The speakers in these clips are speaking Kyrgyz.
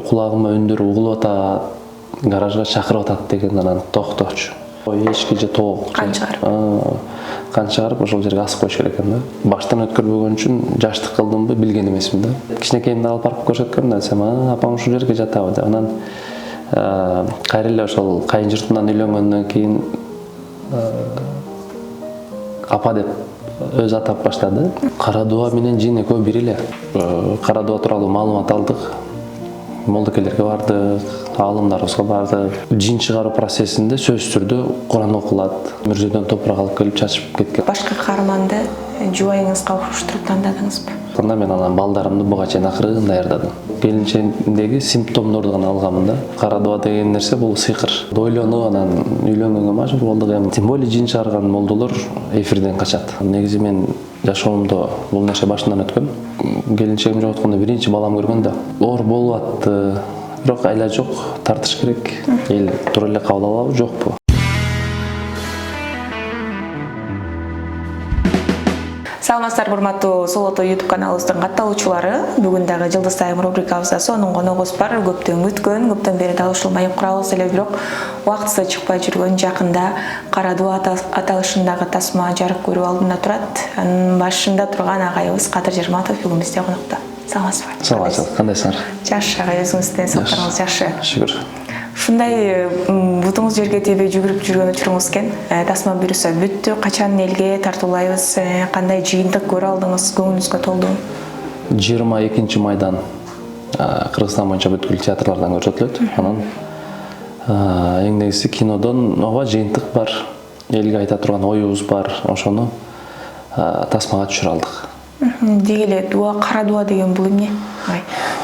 кулагыма үндөр угулуп атат, гаражга чакырып атат деген анан токточу. Эшикке же тоок кан чыгарып ошол жерге асып коюш керек экен да. Баштан өткөрбөгөн үчүн жаштык кылдымбы билген эмесмин да. Кичинекейимде алып барып көрсөткөм да, десем, апам ушул жерге жатабы деп. Анан кайра эле ошол кайын журтунан үйлөнгөндөн кийин апа деп өз атап баштады. Кара дуба менен жин экөө бир эле. Кара дуба тууралуу маалымат алдык. Молдокелерге бардык, аалымдарыбызга бардык. Жин чыгаруу процессинде сөзсүз түрдө Куран окулат. Мүрзөдөн топурак алып келип чачып кеткен. Башкы каарманды жубайыңызга уруштуруп тандадыңызбы? Анда мен анан балдарымды буга чейин акырын даярдадым. Келинчегимдеги симптомдорду гана алгамын да. Кара дуба деген нерсе бул сыйкыр. Дойлонуп анан үйлөнгөнгө мажбур болдук эми. Тем более жин чыгарган молдолор эфирден качат. Негизи мен жашоомдо бул нерсе башынан өткөн. Келинчегим жоготкондо биринчи балам көргөн да. Оор болуп атты. Бирок айла жок, тартыш керек. Эл туура эле кабыл алабы, жокпу? Саламатсыздар, урматтуу Солото YouTube каналыбыздын катталуучулары. Бүгүн дагы Жылдыз айым рубрикабызда сонун коногубуз бар. Көптөн күткөн, көптөн бери дал ушул майып курабыз эле, бирок убактысы чыкпай жүргөн жакында кара дуба аталышындагы тасма жарык көрүү алдында турат. Анын башында турган агайыбыз Кадыр Жерматов бүгүн бизде конокто. Саламатсызбы? Саламатсыз, кандайсыңар? Жакшы, агай, өзүңүздүн сактарыңыз жакшы. Шүгүр. Ушундай бутуңуз жерге тийбей жүгүрүп жүргөн учуруңуз экен. Тасма буюрса бүттү, качан элге тартуулайбыз, кандай жыйынтык көрө алдыңыз, көңүлүңүзгө толду? 22 майдан Кыргызстан боюнча бүткүл театрлардан көрсөтүлөт. Анан эң негизи кинодон ооба жыйынтык бар, элге айта турган оюбуз бар, ошону тасмага түшүрө алдык. Деги эле дуба, кара дуба деген бул эмне?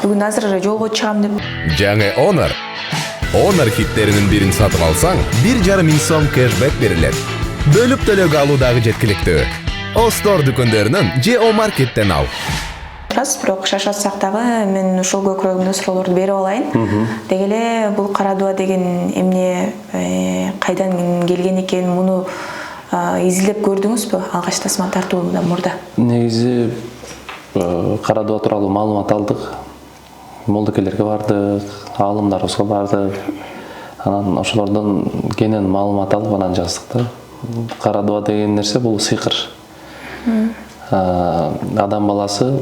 Бүгүн азыр жолго чыгам деп. Жаңы Honor хиттеринин бирин сатып алсаң, 1,5 миң сом кэшбэк берилет. Бөлүп төлөөгө алуу дагы жеткиликтүү. О-Store дүкөндөрүнөн же О-Маркеттен ал. Бирок шашатсак дагы мен ушул көкүрөгүмдө суроолорду берип алайын. Деги эле бул кара дуба деген эмне, кайдан келген экен, муну изилдеп көрдүңүзбү алгач тасма тартуудан мурда? Негизи кара дуба тууралуу маалымат алдык. Молдокелерге бардык, аалымдарыбызга бардык. Анан ошолордон кенен маалымат алып анан жаздык да. Кара дуба деген нерсе бул сыйкыр. Адам баласы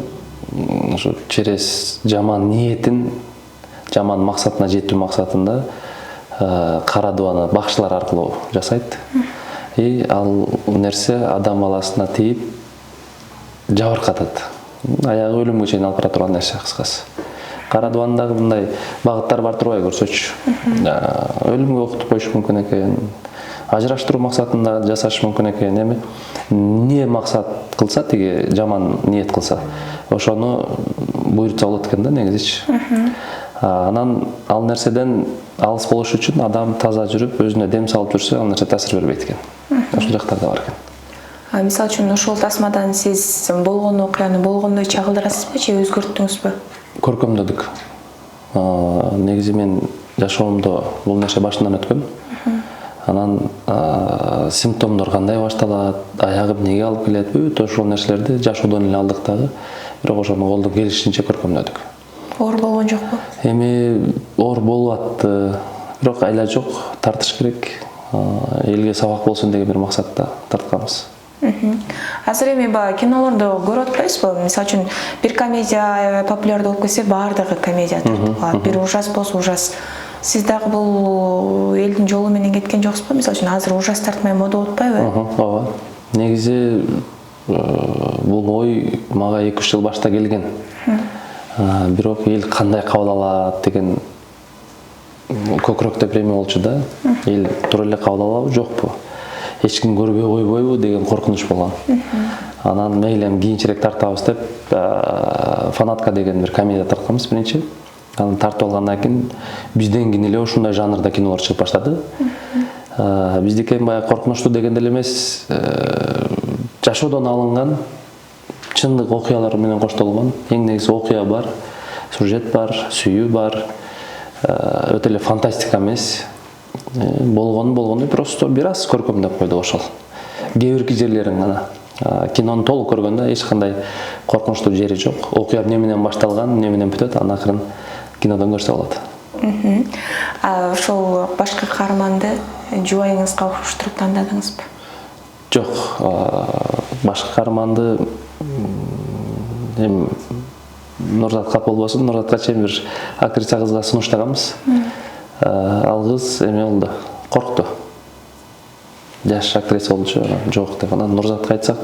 ушу через жаман ниетин, жаман максатына жетүү максатында кара дубаны бакчылар аркылуу жасайт. И ал нерсе адам баласына тийип жабыркатат. Аягы өлүмгө чейин алып бара турган нерсе кыскасы. Кара дубанын дагы мындай багыттар бар турбай көрсөчү. Өлүмгө окутуп коюш мүмкүн экен. Ажыраштыруу максатында жасаш мүмкүн экен. Эми эмне максат кылса, тиги жаман ниет кылса, ошону буйрутса болот экен да негизичи. Анан ал нерседен алыс болуш үчүн адам таза жүрүп, өзүнө дем салып жүрсө, ал нерсе таасир бербейт экен. Ошол жактар да бар экен. Мисалы үчүн ошол тасмадан сиз болгон окуяны болгондой чагылдырасызбы же өзгөрттүңүзбү? Көркөмдөдүк. Негизи мен жашоомдо бул нерсе башынан өткөн. Анан симптомдор кандай башталат, аягы эмнеге алып келет, бүт ошол нерселерди жашоодон эле алдык дагы. Бирок ошону колдон келишинче көркөмдөдүк. Оор болгон жокпу? Эми оор болуп атты. Бирок айла жок, тартыш керек. Элге сабак болсун деген бир максатта тартканбыз. Азыр эми кинолордо көрүп атпайсызбы? Мисалы үчүн бир комедия популяр болуп кетсе, баардыгы комедия тартып калат. Бир ужас болсо ужас. Сиз дагы бул элдин жолу менен кеткен жоксузбу? Мисалы үчүн азыр ужас тартмай мода болуп атпайбы? Ооба. Негизи бул ой мага 2-3 жыл башта келген. Бирок эл кандай кабыл алат деген көкүрөктө премия болчу да. Эл туура эле кабыл алабы, жокпу? Эч ким көрбөй койбойбу деген коркунуч болгон. Анан мейли кийинчерээк тартабыз деп Фанатка деген бир комедия тартканбыз биринчи. Анан тартып алгандан кийин бизден кийин эле ушундай жанрда кинолор чыгып баштады. Биздики баягы коркунучтуу дегенде эле эмес, жашоодон алынган чындык окуялар менен коштолгон. Эң негизи окуя бар, сюжет бар, сүйүү бар. Өтө эле фантастика эмес. Болгондой просто бир аз көркөмдөп койдук ошол. Кээ бирки жерлерин гана. Кинону толук көргөндө эч кандай коркунучтуу жери жок. Окуя эмне менен башталган, эмне менен бүтөт, анан акырын кинодон көрсө болот. Ошол башкы каарманды жубайыңызга окшоштуруп тандадыңызбы? Жок, башкы каарманды эми Нурзат кап болбосун, Нурзатка чейин бир актриса кызга сунуштаганбыз. Ал кыз эме болду, коркту. Жаш актриса болчу, жок деп. Анан Нурзатка айтсак,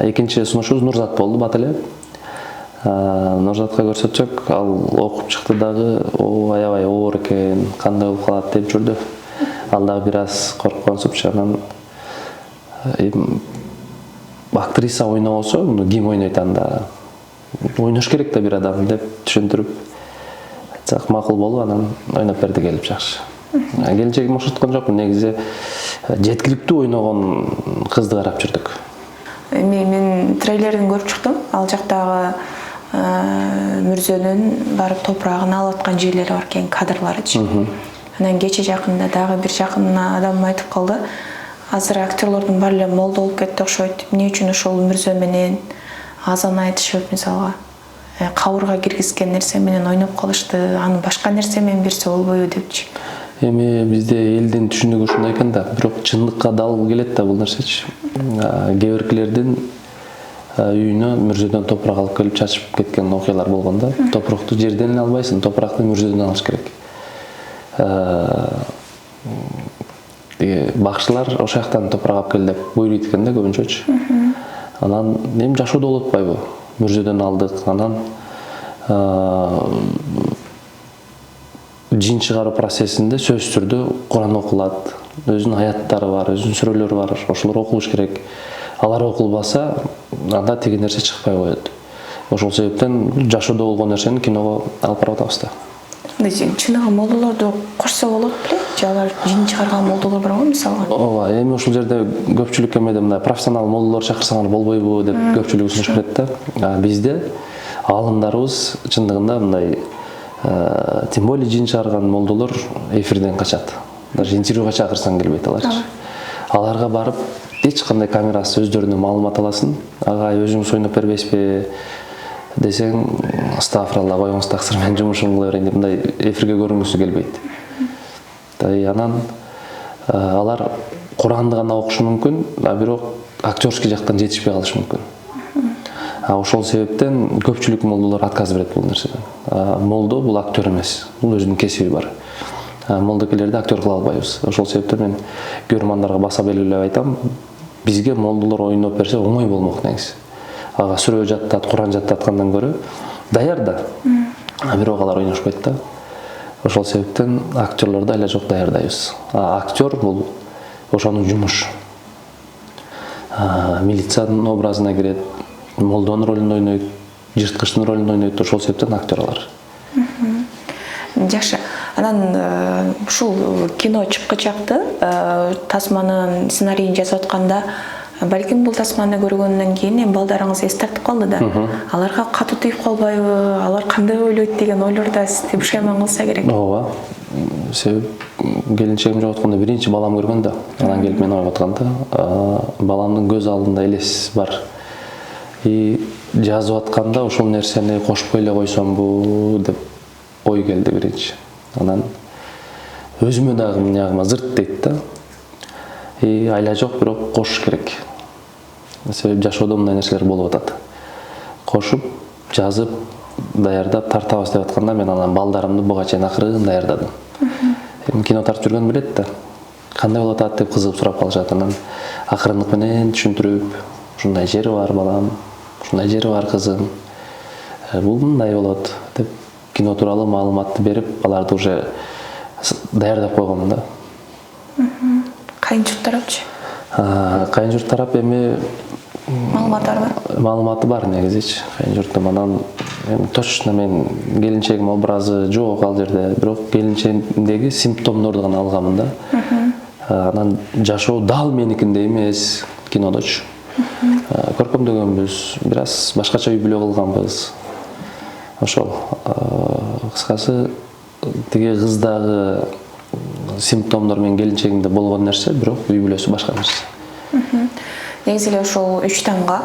экинчи сунушубуз Нурзат болду, бат эле. Нурзатка көрсөтсөк, ал окуп чыкты дагы, аябай оор экен, кандай болуп калат деп жүрдү. Ал дагы бир аз коркконсупчу. Анан актриса ойнобосо, муну ким ойнойт анда? Ойнош керек да бир адам деп түшүндүрүп айтсак макул болуп, анан ойноп берди келип жакшы. Келинчегим ошоткон жокмун, негизи жеткиликтүү ойногон кызды карап жүрдүк. Мен трейлерин көрүп чыктым. Ал жактагы мүрзөнүн барып топурагын алып аткан жерлери бар экен, кадрларычы. Анан кече жакында дагы бир жакын адам айтып калды. Азыр актерлордун баары эле молдо болуп кетти окшойт. Эмне үчүн ошол мүрзө менен азан айтышып, мисалга кабырга киргизген нерсе менен ойноп калышты, аны башка нерсе менен берсе болбойбу депчи. Эми бизде элдин түшүнүгү ушундай экен да, бирок чындыкка дал келет да бул нерсечи. Кээ биркилердин үйүнө мүрзөдөн топурак алып келип чачып кеткен окуялар болгон да. Топуракты жерден эле албайсың, топуракты мүрзөдөн алыш керек. Бакчылар ошол жактан топурак алып кел деп буйруйт экен да көбүнчөчү. Анан эми жашоодо болуп атпайбы? Мүрзөдөн алдык, анан жин чыгаруу процессинде сөзсүз түрдө Куран окулат, өзүнүн аяттары бар, өзүнүн сүрөлөрү бар, ошолор окулуш керек. Алар окулбаса, анда тиги нерсе чыкпай коет. Ошол себептен жашоодо болгон нерсени киного алып барып атабыз да. Чыныгы молдолорду кошсо болот беле? Же алар жин чыгарган молдолор бар го мисалга? Ооба, эми ушул жерде көпчүлүк эмеде мындай профессионал молдолор чакырсаңар болбойбу деп көпчүлүк сунуш берет да. Бизде аалымдарыбыз чындыгында мындай тем более жин чыгарган молдолор эфирден качат. Даже интервьюга чакырсаң келбейт аларчы. Аларга барып эч кандай камерасыз өздөрүнүн маалымат аласың. Ага өзүңүз ойноп бербейсизби десең, астагфиралла, коюңуз таксыр, мен жумушумду кыла берейин деп мындай эфирге көрүнгүсү келбейт. Анан алар Куранды гана окушу мүмкүн, бирок актерский жактан жетишпей калышы мүмкүн. Ошол себептен көпчүлүк молдолор отказ берет бул нерседен. Молдо бул актер эмес, бул өзүнүн кесиби бар. Молдокелерди актер кыла албайбыз. Ошол себептен мен көрөрмандарга баса белгилеп айтам, бизге молдолор ойноп берсе оңой болмок негизи. Ага сүрө жаттат, Куран жаттаткандан көрө даяр да. Бирок алар ойношпойт да. Ошол себептен актерлорду эле жок даярдайбыз. Актер бул ошонун жумушу. Милициянын образына кирет, молдонун ролун ойнойт, жырткычтын ролун ойнойт, ошол себептен актер алар. Жакшы. Анан ушул кино чыккычакты тасманын сценарийин жазып атканда, балким бул тасманы көргөндөн кийин балдарыңыз эс тартып калды да. Аларга катуу тийип калбайбы, алар кандай ойлойт деген ойлорду сизде бушайман кылса керек. Ооба. Себеп келинчегим жок атканда биринчи балам көргөн да. Анан келип мен ойноп атканда, баламдын көз алдында элес бар. Жазып атканда ошол нерсени кошпой эле койсомбу деп ой келди биринчи. Анан өзүмө дагы мынягыма зырт дейт да. Айла жок, бирок кошуш керек. Себеп жашоодо мындай нерселер болуп атат. Кошуп, жазып, даярдап тартабыз деп атканда мен анан балдарымды буга чейин акырын даярдадым. Эми кино тартып жүргөн билет да. Кандай болуп атат деп кызыгып сурап калышат. Анан акырындык менен түшүндүрүп, ушундай жери бар балам, ушундай жери бар кызым. Бул мындай болот деп кино тууралуу маалыматты берип, аларды уже даярдап койгом да. Кайын журт тарапчы? Кайын журт тарап эми маалыматтары бар? Маалыматы бар негизичи. Кайын журттун анан точно мен келинчегим образы жок ал жерде, бирок келинчегимдеги симптомдорду гана алганмын да. Анан жашоо дал меникиндей эмес кинодочу. Көркөмдөгөнбүз, бир аз башкача үй бүлө кылганбыз. Ошол. Кыскасы тиги кыздагы симптомдор менен келинчегимде болгон нерсе, бирок үй бүлөсү башка нерсе. Негизи эле ошол 3 тамга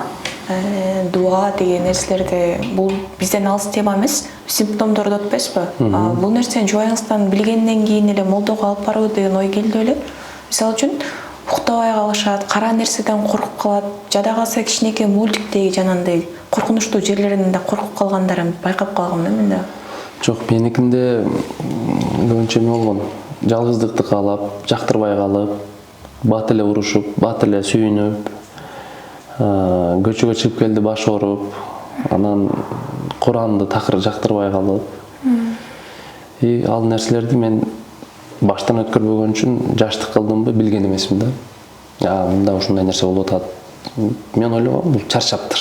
дуа деген нерселерди бул бизден алыс тема эмес, симптомдорду өтпөйсүзбү? Бул нерсени жубайыңыздан билгенден кийин эле молдого алып баруу деген ой келди эле. Мисалы үчүн уктабай калышат, кара нерседен коркуп калат, жада калса кичинекей мультиктеги жанагындай коркунучтуу жерлеринен да коркуп калгандарын байкап калгам да мен да. Жок, меникинде көбүнчө эмне болгон? Жалгыздыкты каалап, жактырбай калып, бат эле урушуп, бат эле сүйүнүп, көчөгө чыгып келди баш ооруп, анан Куранды такыр жактырбай калып. Ал нерселерди мен баштан өткөрбөгөн үчүн жаштык кылдымбы билген эмесмин да. Мында ушундай нерсе болуп атат. Мен ойлогом, бул чарчаптыр.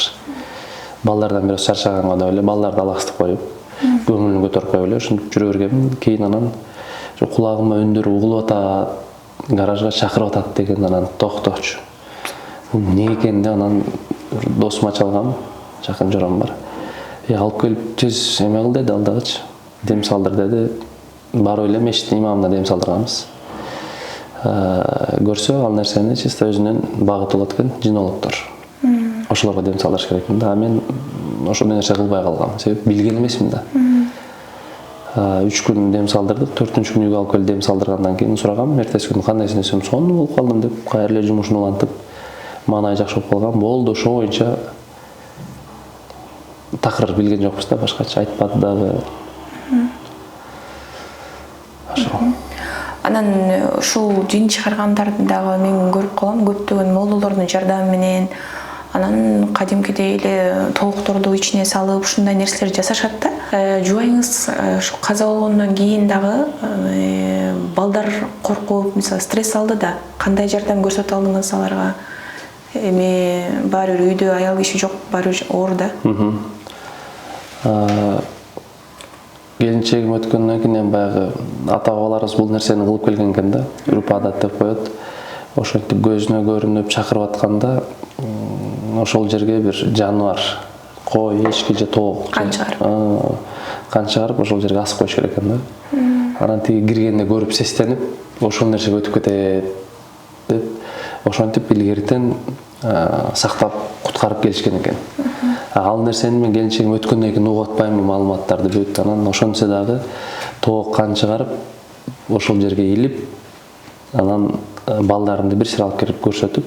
Балдардан бирөөс чарчаганга да эле балдарды алаксытып коюп, көңүлүн көтөрүп коюп эле ушинтип жүрө бергенмин. Кийин анан кулагыма үндөр угулуп атат, гаражга чакырып атат деген, анан токточу. Бул эмне экен деп анан досума чалгам, жакын жором бар. Алып келип тез эме кыл деди, ал дагычы. Дем салдыр деди. Барып эле мешіттин имамына дем салдырганбыз. Көрсө ал нерсени чисто өзүнөн багыты болот экен, жинологдор. Ошолорго дем салдырыш керек да. Мен ошондой нерсе кылбай калгам. Себеп билген эмесмин да. 3 күн дем салдырдык, 4-күнү үйгө алып келип дем салдыргандан кийин сурагам, эртеси күнү кандайсың десем, сонун болуп калдым деп, кайра эле жумушун улантып, маанай жакшы болуп калган. Болду, ошо боюнча такыр билген жокпуз да, башкача айтпады дагы. Анан ушул жин чыгаргандарды дагы мен көрүп калам, көптөгөн молдолордун жардамы менен, анан кадимкидей эле толукторду ичине салып ушундай нерселер жасашат да. Жубайыңыз ушу каза болгондон кийин дагы балдар коркуп, мисалы стресс алды да, кандай жардам көрсөтө алдыңыз аларга? Эми баары бир үйдө аял киши жок, баары бир оор да. Келинчегим өткөндөн кийин баягы ата-бабаларыбыз бул нерсени кылып келген экен да, үрп адат деп коет. Ошентип көзүнө көрүнүп чакырып атканда ошол жерге бир жаныбар, кой, эчки же тоок кан чыгарып, ошол жерге асып коюш керек экен да. Анан тиги киргенде көрүп сестенип, ошол нерсеге өтүп кетет деп, ошентип илгертен сактап куткарып келишкен экен. Ал нерсени мен келинчегим өткөндөн кийин угуп атпаймынбы, маалыматтарды бүт. Анан ошончо дагы тоок кан чыгарып, ошол жерге илип, анан балдарымды бир сыйра алып кирип көрсөтүп,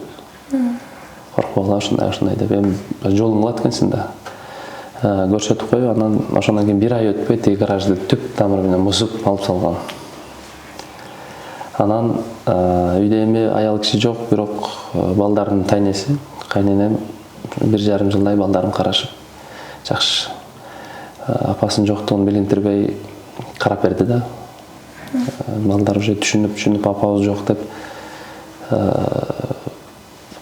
коркпогула ушундай деп, эми жолуң кылат экенсиң да. Көрсөтүп коюп, анан ошондон кийин бир ай өтпөй тиги гаражды түп тамыры менен бузуп алып салган. Анан үйдө эми аял киши жок, бирок балдардын тайнеси, кайненем 1,5 жылдай балдарым карашып, жакшы. Апасынын жоктугун билинтирбей карап берди да. Балдар уже түшүнүп апабыз жок деп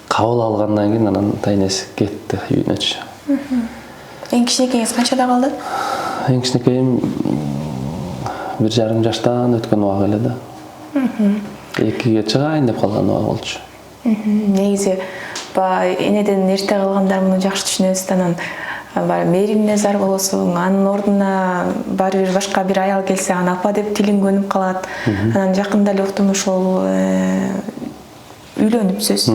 кабыл алгандан кийин анан тайнеси кетти үйүнөчү. Эң кичинекейиңиз канчада калды? Эң кичинекейим 1,5 жаштан өткөн убак эле да. 2-ге чыгайын деп калган убак болчу. Негизи энеден эрте калгандар муну жакшы түшүнөбүз да, анан мээримине зар болосуң, анын ордуна баары бир башка бир аял келсе, анан апа деп тилиң көнүп калат. Анан жакында эле уктум ошол үйлөнүпсүз.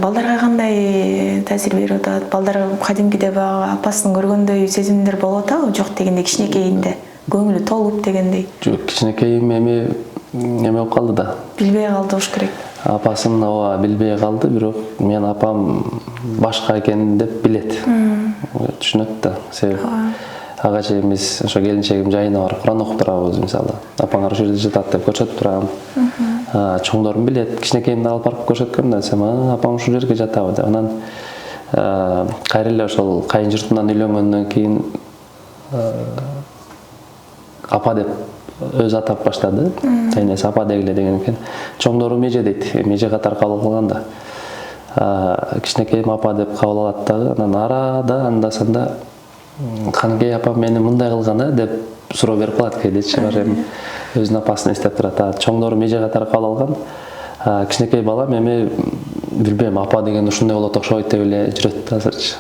Балдарга кандай таасир берип атат? Балдар кадимкиде баягы апасын көргөндөй сезимдер болуп атабы? Жок дегенде кичинекейинде көңүлү толуп дегендей. Жок, кичинекейим эме болуп калды да. Билбей калды болуш керек. Апасын билбей калды, бирок мен апам башка экенин деп билет. Түшүнөт да. Себеп ага чейимиз ошо келинчегим жайына барып Куран окуп турабыз, мисалы. Апаңар ошол жерде жатат деп көрсөтүп турам. Чоңдорум билет. Кичинекейимди алып барып көрсөткөм да, десем, апам ушул жерге жатабы деп. Анан кайра эле ошол кайын журтунан үйлөнгөндөн кийин апа деп өз атап баштады. Тайнеси апа дегиле деген экен. Чоңдорум эже дейт. Эже катары кабыл кылган да. Кичинекейим апа деп кабыл алат дагы. Анан арада анда-санда Канкей апам мени мындай кылган деп суроо берип калат кейдечи. Бар эми өзүнүн апасын эстеп турат. Чоңдорум эже катары кабыл алган. Кичинекей балам эми билбейм, апа деген ушундай болот окшойт деп эле жүрөт азырчы.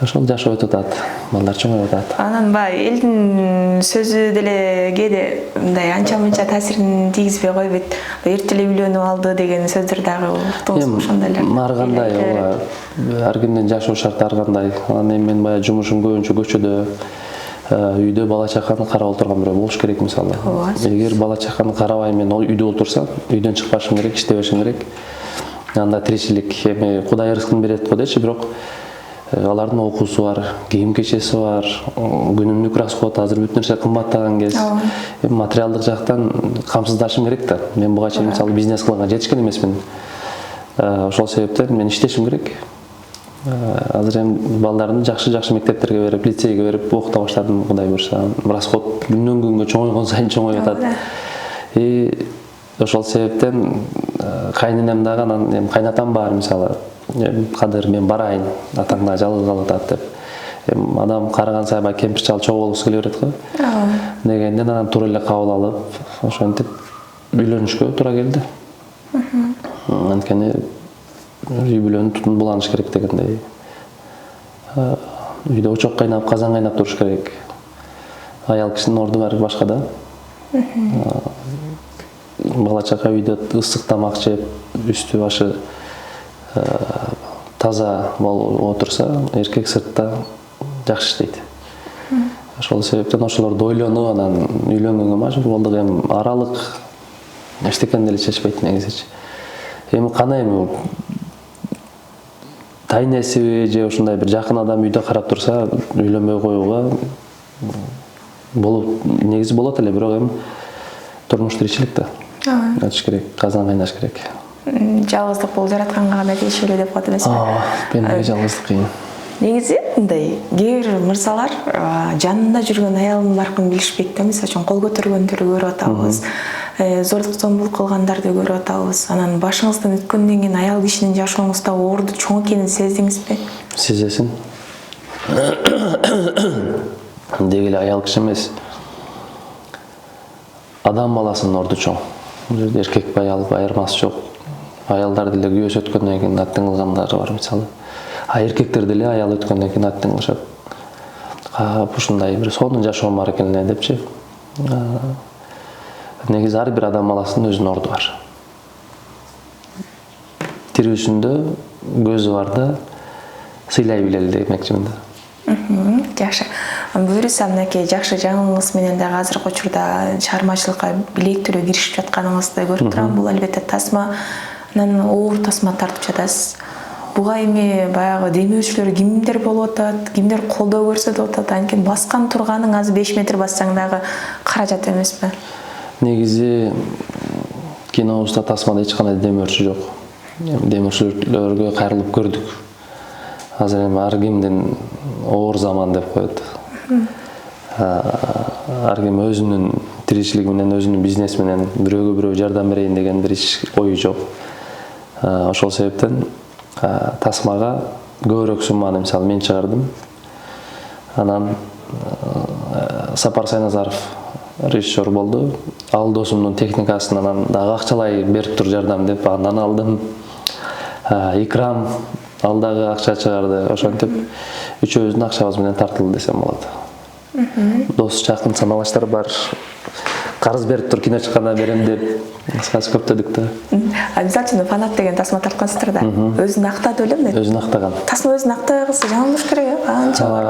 ошол жашап өтүп атат, балдар чоңоюп атат. Анан баягы элдин сөзү деле кээде мындай анча-мынча таасирин тийгизбей койбойт. Эрте эле үйлөнүп алды деген сөздөр дагы уктуңузбу ошондой эле? Ар кандай, ооба. Ар кимдин жашоо шарты ар кандай. Анан эми мен баягы жумушум көбүнчө көчөдө, үйдө бала чаканы карап отурган бирөө болуш керек мисалы. Эгер бала чаканы карабай мен үйдө отурсам, үйдөн чыкпашым керек, иштебешим керек. Анда тиричилик эми Кудай рызкын берет го дечи, бирок алардын окуусу бар, кийим кечеси бар, күнүмдүк расход, азыр бүт нерсе кымбаттаган кез. Эми материалдык жактан камсыздашым керек да. Мен буга чейин мисалы бизнес кылганга жетишкен эмесмин. Ошол себептен мен иштешим керек. Азыр эми балдарды жакшы мектептерге берип, лицейге берип окута баштадым, Кудай буйрса. Расход күндөн күнгө чоңойгон сайын чоңоюп атат. Ошол себептен кайненем дагы анан эми кайнатам бар мисалы. Кадыр мен барайын, атаң да жалгыз калып атат деп. Эми адам караган сайын баягы кемпир чал чогуу болгусу келе берет го. Дегенден анан туура эле кабыл алып, ошентип үйлөнүшкө туура келди. Анткени үй бүлөнү тутун буланыш керек дегендей. Үйдө очок кайнап, казан кайнап туруш керек. Аял кишинин орду баары башка да. Бала чака үйдө ысык тамак жеп, үстү башы таза болуп отурса, эркек сыртта жакшы иштейт. Ошол себептен ошолорду ойлонуп, анан үйлөнгөнгө мажбур болдук. Эми аралык эчтекени деле чечпейт негизичи. Эми кандай эми тайнесиби же ушундай бир жакын адам үйдө карап турса, үйлөнбөй коюуга болуп негизи болот эле, бирок эми турмуш тиричилик да. Айтыш керек, казан кайнаш керек. Жалгыздык бул жаратканга гана тийиштүү деп коет эмеспи? Менде жалгыздык кыйын. Негизи мындай кээ бир мырзалар жанында жүргөн аялынын баркын билишпейт да. Мисалы үчүн кол көтөргөндөрдү көрүп атабыз, зордук зомбулук кылгандарды көрүп атабыз. Анан башыңыздан өткөндөн кийин аял кишинин жашооңузда орду чоң экенин сездиңизби? Сезесиң. Деги эле аял киши эмес. Адам баласынын орду чоң. Бул жерде эркек аял айырмасы жок. Аялдар деле күйөөсү өткөндөн кийин аттың кылгандары бар мисалы. Эркектер деле аял өткөндөн кийин аттың кылышат. Ушундай бир сонун жашоом бар экен эле депчи. Негизи ар бир адам баласынын өзүнүн орду бар. Тирүүсүндө көзү бар да, сыйлай билели демекчимин да. Жакшы. Буюрса мынакей жакшы жаңылыгыңыз менен дагы азыркы учурда чыгармачылыкка билектүү киришип жатканыңызды көрүп турам. Бул албетте тасманын оор тасма тартып жатасыз. Буга эми баягы демөөрчүлөр кимдер болуп атат, кимдер колдоо көрсөтүп атат? Анткени баскан турганың азыр 5 метр бассаң дагы каражат эмеспи? Негизи кинобузда тасмада эч кандай демөөрчү жок. Демөөрчүлөргө кайрылып көрдүк. Азыр эми ар кимдин оор заман деп коет. Ар ким өзүнүн тиричилиги менен, өзүнүн бизнеси менен бирөөгө бирөө жардам берейин деген бир иш ою жок. Ошол себептен тасмага көбүрөөк сумманы мисалы мен чыгардым. Анан Сапар Сайназаров режиссер болду. Ал досумдун техникасын анан дагы акчалай берип тур жардам деп андан алдым. Икрам ал дагы акча чыгарды. Ошентип үчөөбүздүн акчабыз менен тартылды десем болот. Дос жакын саналаштар бар. Карыз берип тур, кино чыкканда берем деп кыскасы көптөдүк да. Мисалы үчүн фанат деген тасма тарткансыздар да. Өзүн актады белем мен. Өзүн актаган. Тасма өзүн актабай калса жаңылыш керек э? Канча бар.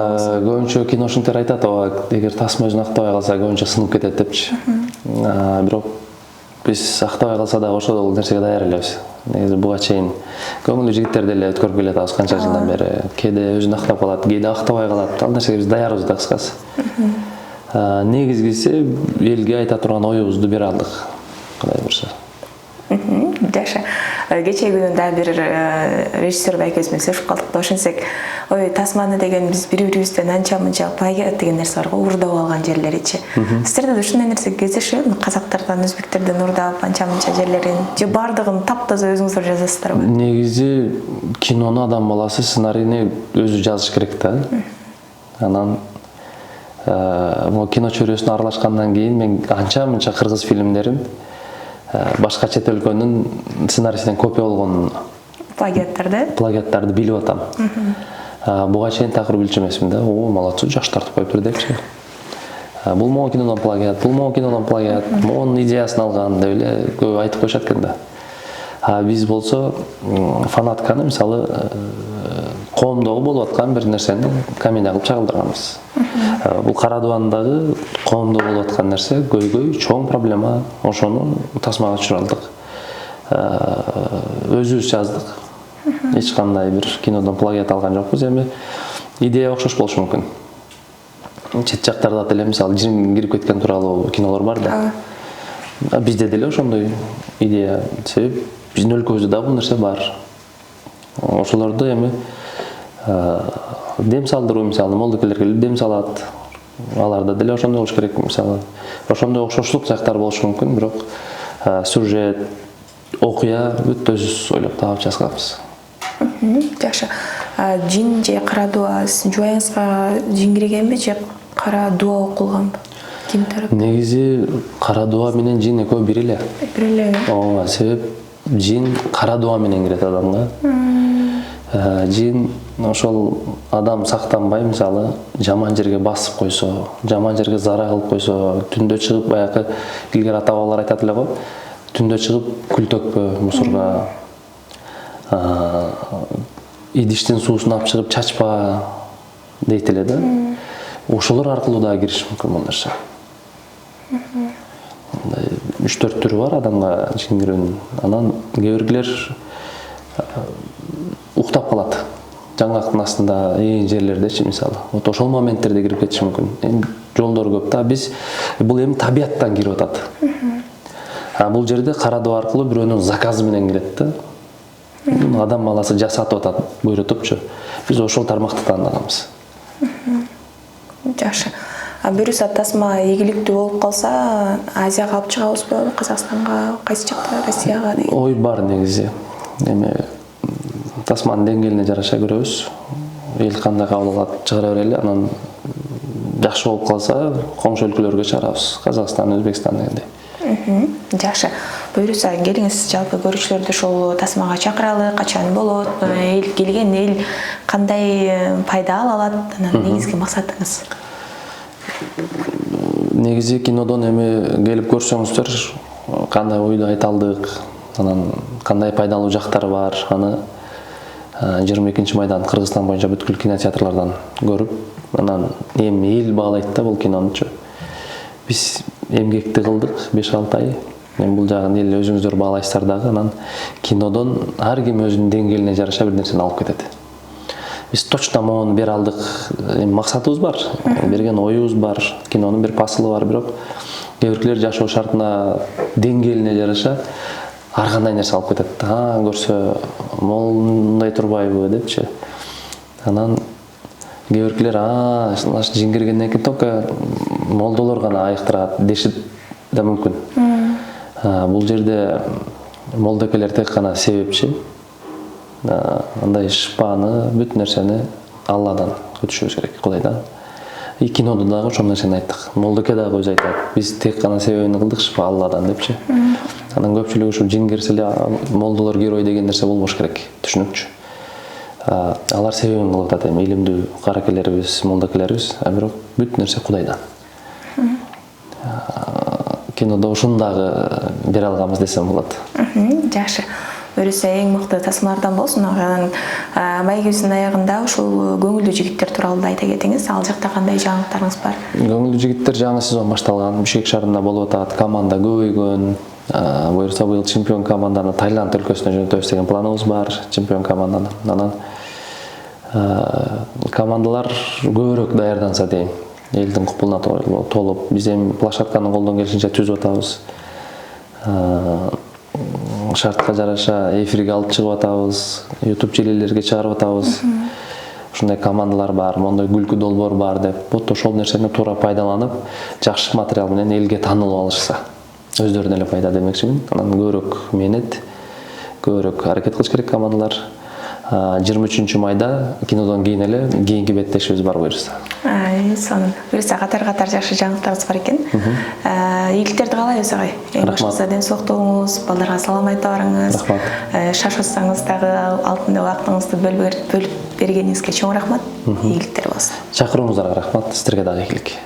Көбүнчө киношниктер айтат, эгер тасма өзүн актабай калса көбүнчө сынып кетет депчи. Бирок биз актабай калса дагы ошол нерсеге даяр элебиз. Негизи буга чейин көңүлдүү жигиттер деле өткөрүп келе атабыз канча жылдан бери. Кээде өзүн актап калат, кээде актабай калат. Ал нерсеге биз даярбыз да кыскасы. Негизгиси элге айта турган оюбузду бере алдык. Кудай буйрса. Жакшы. Кечээ күнү да бир режиссер байкебиз менен сөзүп калдык да, ошентсек, ой, тасманы деген биз бири-бирибизден анча-мынча плагиат деген нерсе бар го, урдап алган жерлеричи. Сиздерде да ушундай нерсе кездешеби? Казактардан, өзбектерден урдап анча-мынча жерлерин же бардыгын таптаза өзүңүздөр жазасыздарбы? Негизи кинону адам баласы сценарийни өзү жазыш керек да. Анан кино чөйрөсүнө аралашкандан кийин мен анча-мынча кыргыз фильмдерин башка чет өлкөнүн сценаристен копия болгон плагиаттарды билип атам. Буга чейин такыр билчү эмесмин да. О, молодцы, жаш тартып коюптур депчи. Бул могу кинодон плагиат, бул могу кинодон плагиат, монун идеясын алган деп эле көп айтып коюшат экен да. Биз болсо фанатканы мисалы коомдогу болуп аткан бир нерсени комедия кылып чагылдырганбыз. Бул Кара Дубандагы коомдо болуп аткан нерсе көйгөй, чоң проблема. Ошону тасмага түшүрүп өзүбүз жаздык. Эч кандай бир кинодон плагиат алган жокпуз. Эми идея окшош болушу мүмкүн. Чет жактарда деле мисалы жин кирип кеткен тууралуу кинолор бар да. Бизде деле ошондой идея. Себеп биздин өлкөбүздө да бул нерсе бар. Ошолорду эми дем салдыруу, мисалы молдокелерге дем салат. Аларда деле ошондой болуш керек, мисалы. Ошондой окшоштук жактар болушу мүмкүн, бирок сюжет, окуя бүт өзүбүз ойлоп таап жазганбыз. Жакшы. Жин же кара дуба жубайыңызга жин киргенби же кара дуба окулганбы? Ким тарап? Негизи кара дуба менен жин экөө бир эле. Бир эле. Ооба, себеп жин кара дуба менен кирет адамга. Жин ошол адам сактанбай, мисалы, жаман жерге басып койсо, жаман жерге зарар кылып койсо, түндө чыгып баягы илгери ата-бабалар айтат эле го, түндө чыгып күл төкпө мусорго. Идиштин суусун алып чыгып чачпа дейт эле да. Ошолор аркылуу да кириш мүмкүн бул нерсе. 3-4 түрү бар адамга жин кирүүнүн. Анан кээ биргилер уктап калат. Жаңгактын астында ээн жерлердечи мисалы. Вот ошол моменттерде кирип кетиши мүмкүн. Эми жолдор көп да. Биз бул эми табияттан кирип атат. Бул жерде кара дуба аркылуу бирөөнүн заказы менен кирет да. Адам баласы жасатып атат, буйрутупчу. Биз ошол тармакты тандаганбыз. Жакшы. Бирөөсү тасма ийгиликтүү болуп калса, Азияга алып чыгабызбы, Казакстанга, кайсы жакта, Россияга деген? Ой бар негизи. Эми тасманын деңгээлине жараша көрөбүз. Эл кандай кабыл алат чыгара берели, анан жакшы болуп калса, коңшу өлкөлөргө чыгарабыз. Казакстан, Өзбекстан дегендей. Жакшы. Буюрса келиңиз, жалпы көрүүчүлөрдү ошол тасмага чакыралы, качан болот, эл келген эл кандай пайда ала алат, анан негизги максатыңыз? Негизи кинодон эми келип көрсөңүздөр, кандай ойду айта алдык, анан кандай пайдалуу жактары бар, аны 22-майдан Кыргызстан боюнча бүткүл кинотеатрлардан көрүп, анан эми эл баалайт да бул кинонучу. Биз эмгекти кылдык 5-6 ай. Эми бул жагын эл өзүңүздөр баалайсыздар дагы, анан кинодон ар ким өзүнүн деңгээлине жараша бир нерсени алып кетет. Биз точно мону бере алдык, максатыбыз бар, берген оюбуз бар, кинонун бир посылы бар, бирок кээ биркилер жашоо шартына деңгээлине жараша ар кандай нерсе алып кетет. Көрсө мындай турбайбы депчи. Анан кээ биркилер жин киргенден кийин только молдолор гана айыктырат дешит да мүмкүн. Бул жерде молдокелер тек гана себепчи. Андай шыпаны, бүт нерсени Алладан күтүшүбүз керек, Кудайдан. И кинода дагы ошол нерсени айттык. Молдоке дагы өзү айтат. Биз тек гана себебин кылдык, шыпа Алладан депчи. Анан көпчүлүгү ушу жин кирсе эле молдолор герой деген нерсе болбош керек, түшүнүкчү. Алар себебин кылып атат, эми илимдүү каракелерибиз, молдокелерибиз, бирок бүт нерсе Кудайдан. Кинодо ушуну дагы бере алганбыз десем болот. Жакшы. Өрүсө эң мыкты тасмалардан болсун. Анан маегибиздин аягында ушул көңүлдүү жигиттер тууралуу айта кетиңиз. Ал жакта кандай жаңылыктарыңыз бар? Көңүлдүү жигиттер жаңы сезон башталган. Бишкек шаарында болуп атат. Команда көбөйгөн. Буюрса быйыл чемпион команданы Таиланд өлкөсүнө жөнөтөбүз деген планыбыз бар. Чемпион команданы. Анан командалар көбүрөөк даярданса дейм. Элдин купулуна толуп, биз эми площадканы колдон келишинче түзүп атабыз. Шартка жараша эфирге алып чыгып атабыз, YouTube желилерге чыгарып атабыз. Ушундай командалар бар, мондой күлкү долбоор бар деп, вот ошол нерсени туура пайдаланып, жакшы материал менен элге таанылып алышса, өздөрүнө эле пайда демекчимин. Анан көбүрөөк мээнет, көбүрөөк аракет кылыш керек командалар. 23-майда кинодон кийин эле кийинки беттешибиз бар буюрса. Сонун. Буюрса катар-катар жакшы жаңылыктарыбыз бар экен. ийгиликтерди каалайбыз агай. Эң башкысы ден соолуктугуңуз, балдарга салам айта барыңыз. Рахмат. Шашылсаңыз дагы алтындай убактыңызды бөлүп бергениңизге чоң рахмат. Ийгиликтер болсун. Чакырууңуздарга рахмат. Сиздерге дагы ийгилик.